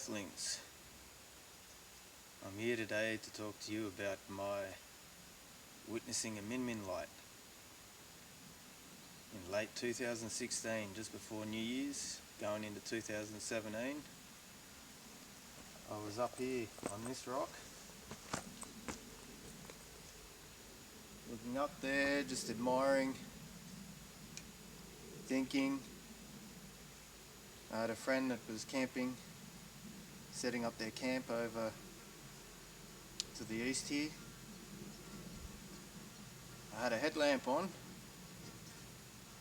Earthlings. I'm here today to talk to you about my witnessing a min light in late 2016, just before New Year's, going into 2017. I was up here on this rock, looking up there, just admiring, thinking. I had a friend that was camping, setting up their camp over to the east here. I had a headlamp on,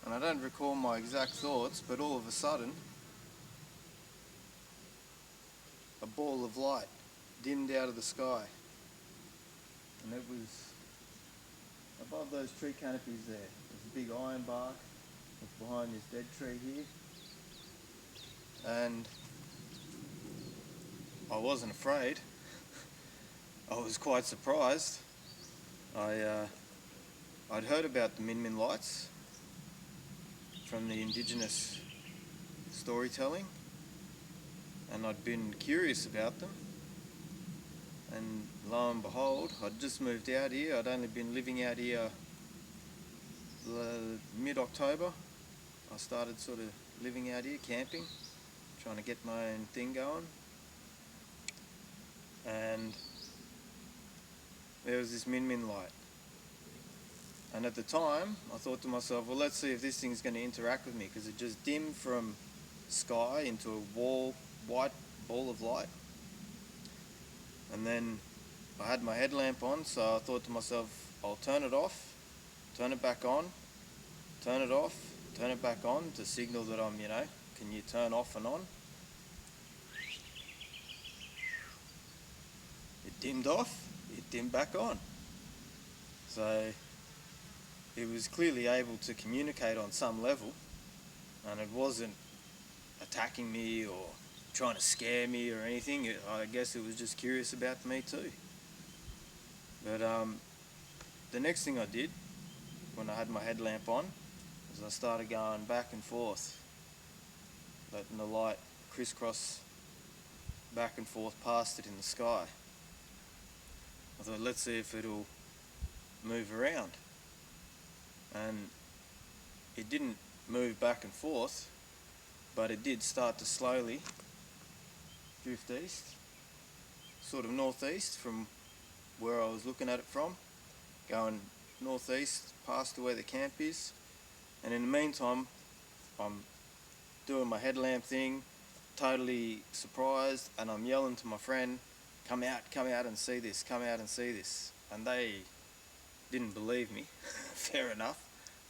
and I don't recall my exact thoughts, but all of a sudden a ball of light dimmed out of the sky, and it was above those tree canopies there. There's a big iron bark that's behind this dead tree here, and I wasn't afraid. I was quite surprised. I'd heard about the min lights from the indigenous storytelling, and I'd been curious about them, and lo and behold, I'd just moved out here. I'd only been living out here mid-October. I started sort of living out here, camping, trying to get my own thing going, and there was this min light. And at the time, I thought to myself, well, let's see if this thing's going to interact with me, because it just dimmed from sky into a white ball of light. And then I had my headlamp on, so I thought to myself, I'll turn it off, turn it back on, turn it off, turn it back on to signal that I'm, can you turn off and on? It dimmed off, it dimmed back on. So it was clearly able to communicate on some level, and it wasn't attacking me or trying to scare me or anything. I guess it was just curious about me too. But the next thing I did when I had my headlamp on was I started going back and forth, letting the light crisscross back and forth past it in the sky. I thought, let's see if it'll move around. And it didn't move back and forth, but it did start to slowly drift east, sort of northeast from where I was looking at it from, going northeast past to where the camp is. And in the meantime, I'm doing my headlamp thing, totally surprised, and I'm yelling to my friend, come out and see this, come out and see this. And they didn't believe me. Fair enough.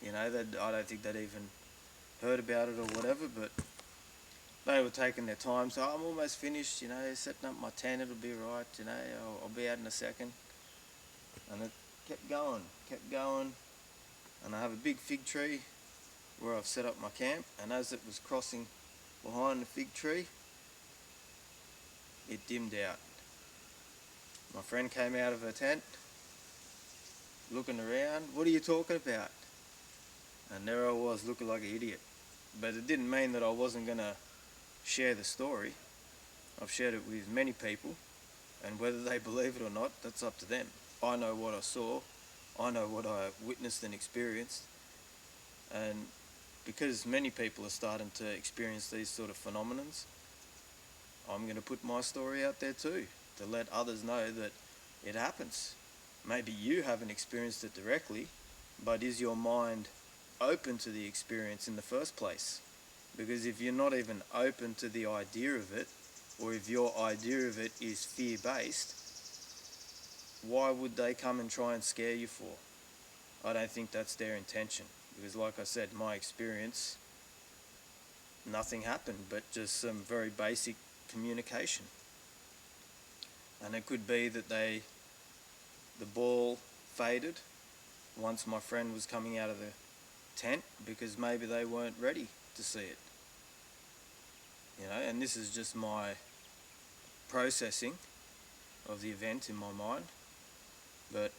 I don't think they'd even heard about it or whatever, but they were taking their time. So I'm almost finished, setting up my tent, it'll be right, I'll be out in a second. And it kept going, and I have a big fig tree where I've set up my camp, and as it was crossing behind the fig tree, it dimmed out. My friend came out of her tent, looking around, what are you talking about? And there I was, looking like an idiot. But it didn't mean that I wasn't going to share the story. I've shared it with many people, and whether they believe it or not, that's up to them. I know what I saw, I know what I witnessed and experienced, and because many people are starting to experience these sort of phenomenons, I'm going to put my story out there too, to let others know that it happens. Maybe you haven't experienced it directly, but is your mind open to the experience in the first place? Because if you're not even open to the idea of it, or if your idea of it is fear-based, why would they come and try and scare you for? I don't think that's their intention, because like I said, my experience, nothing happened but just some very basic communication. And it could be that the ball faded once my friend was coming out of the tent, because maybe they weren't ready to see it. And this is just my processing of the event in my mind. But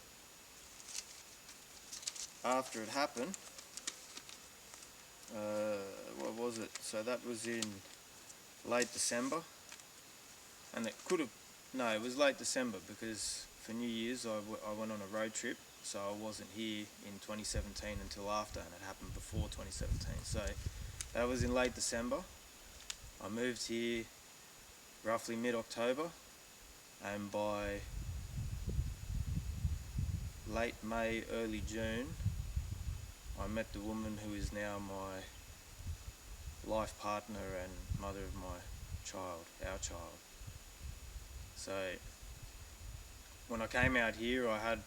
after it happened, what was it? So that was in late December. and it could have, no, it was late December because for New Year's I went on a road trip, so I wasn't here in 2017 until after, and it happened before 2017. So that was in late December. I moved here roughly mid-October, and by late May, early June, I met the woman who is now my life partner and mother of my child, our child. So when I came out here, I had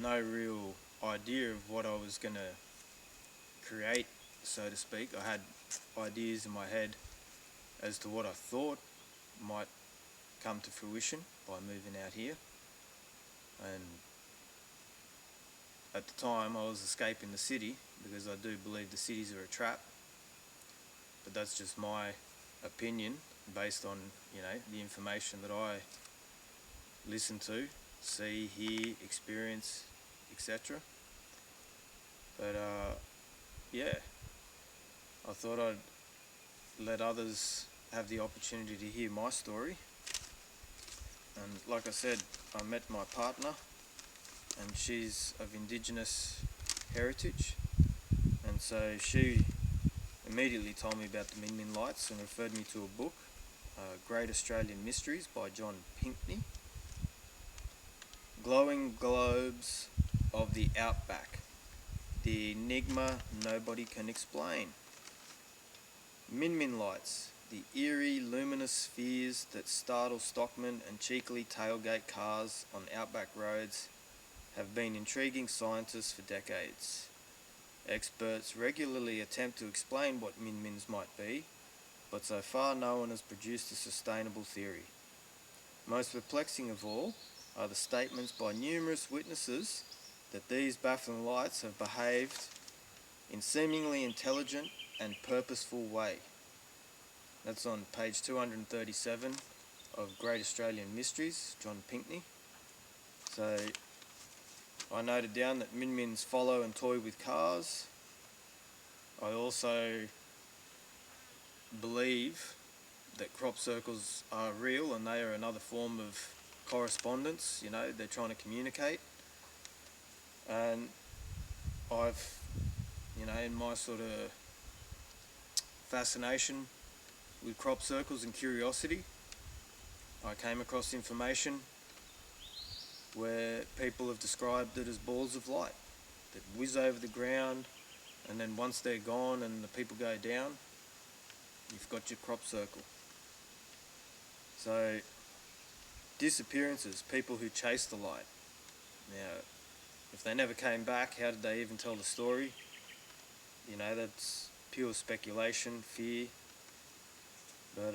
no real idea of what I was going to create, so to speak. I had ideas in my head as to what I thought might come to fruition by moving out here. And at the time I was escaping the city because I do believe the cities are a trap. But that's just my opinion based on, the information that I listen to, see, hear, experience, etc. But yeah, I thought I'd let others have the opportunity to hear my story. And like I said, I met my partner, and she's of Indigenous heritage, and so she immediately told me about the Min Min lights and referred me to a book, Great Australian Mysteries by John Pinkney. Glowing globes of the outback, the enigma nobody can explain. Min Min lights, the eerie luminous spheres that startle stockmen and cheekily tailgate cars on outback roads, have been intriguing scientists for decades. Experts regularly attempt to explain what Min Mins might be, but so far no one has produced a sustainable theory. Most perplexing of all are the statements by numerous witnesses that these baffling lights have behaved in seemingly intelligent and purposeful way. That's on page 237 of Great Australian Mysteries, John Pinkney. So I noted down that Min Mins follow and toy with cars. I also believe that crop circles are real and they are another form of correspondence. They're trying to communicate. And I've, in my sort of fascination with crop circles and curiosity, I came across information where people have described it as balls of light that whiz over the ground, and then once they're gone and the people go down, you've got your crop circle. So, disappearances, people who chase the light. Now, if they never came back, how did they even tell the story? That's pure speculation, fear. But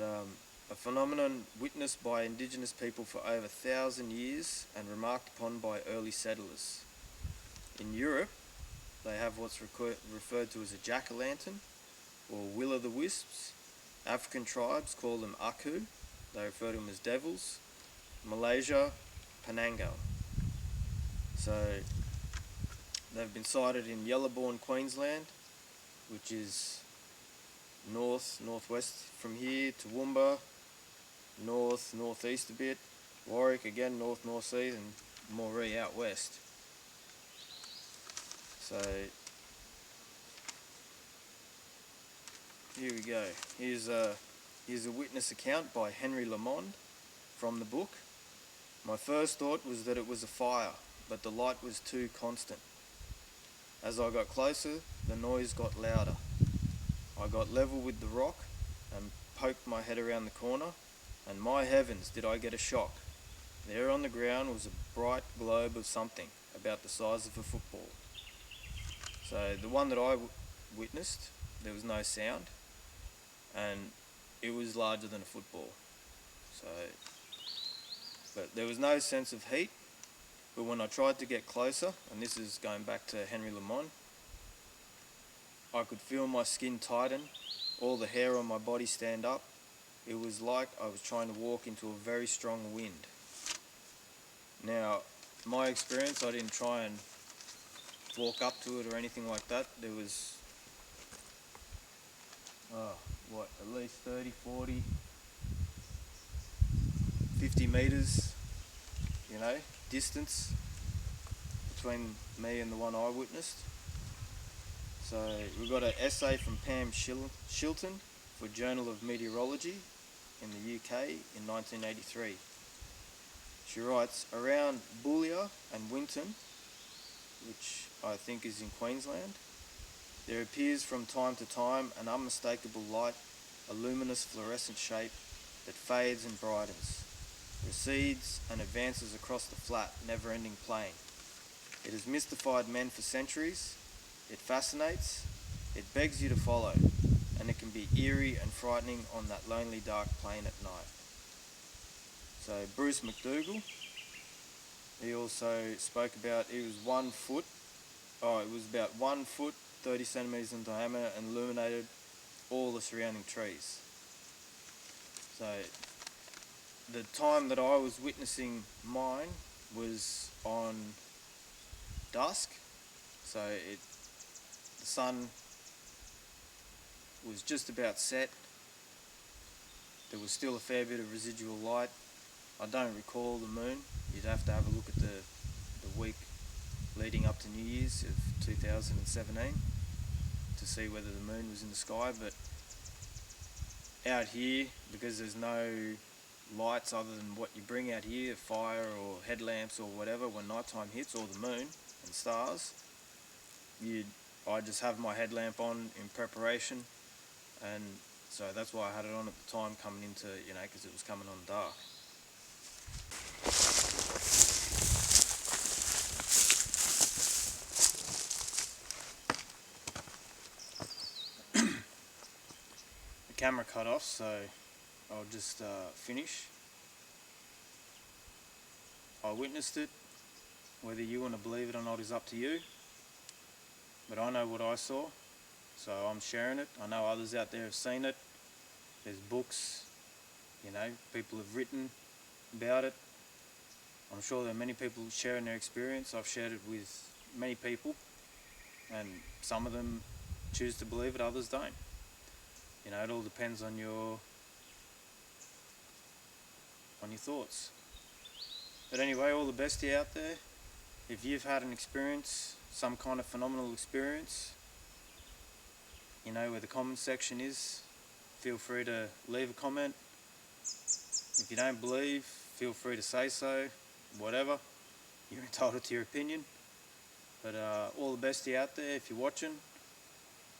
a phenomenon witnessed by Indigenous people for over 1,000 years and remarked upon by early settlers. In Europe, they have what's referred to as a jack-o'-lantern or will-o'-the-wisps. African tribes call them aku. They refer to them as devils. Malaysia, panango. So they've been sighted in Yellowbourne, Queensland, which is northwest from here, Toowoomba, northeast a bit, Warwick again, northeast, and Moree out west. So here we go. Here's a witness account by Henry Lamond from the book. My first thought was that it was a fire, but the light was too constant. As I got closer, the noise got louder. I got level with the rock and poked my head around the corner, and my heavens, did I get a shock. There on the ground was a bright globe of something about the size of a football. So the one that I witnessed, there was no sound, and it was larger than a football. But there was no sense of heat. But when I tried to get closer, and this is going back to Henry Lamont, I could feel my skin tighten, all the hair on my body stand up. It was like I was trying to walk into a very strong wind. Now, my experience, I didn't try and walk up to it or anything like that. There was, at least 30, 40 50 meters, distance between me and the one I witnessed. So we got an essay from Pam Shilton for Journal of Meteorology in the UK in 1983. She writes, around Boulia and Winton, which I think is in Queensland, there appears from time to time an unmistakable light, a luminous fluorescent shape that fades and brightens, recedes and advances across the flat, never-ending plain. It has mystified men for centuries. It fascinates, it begs you to follow, and it can be eerie and frightening on that lonely dark plain at night. So Bruce McDougall, he also spoke about, it was about 1 foot, 30 centimetres in diameter and illuminated all the surrounding trees. So the time that I was witnessing mine was on dusk, so the sun was just about set. There was still a fair bit of residual light. I don't recall the moon. You'd have to have a look at the week leading up to New Year's of 2017 to see whether the moon was in the sky. But out here, because there's no lights other than what you bring out here, fire or headlamps or whatever, when nighttime hits, or the moon and stars, I just have my headlamp on in preparation, and so that's why I had it on at the time coming into, because it was coming on dark. The camera cut off, so I'll just finish. I witnessed it. Whether you want to believe it or not is up to you. But I know what I saw, so I'm sharing it. I know others out there have seen it. There's books, people have written about it. I'm sure there are many people sharing their experience. I've shared it with many people, and some of them choose to believe it, others don't. It all depends on your thoughts. But anyway, all the best to you out there. If you've had an experience, some kind of phenomenal experience, where the comment section is, feel free to leave a comment. If you don't believe, feel free to say so, whatever. You're entitled to your opinion. But all the best to you out there if you're watching.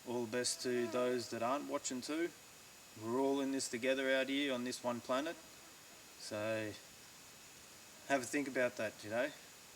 All the best to those that aren't watching too. We're all in this together out here on this one planet. So have a think about that,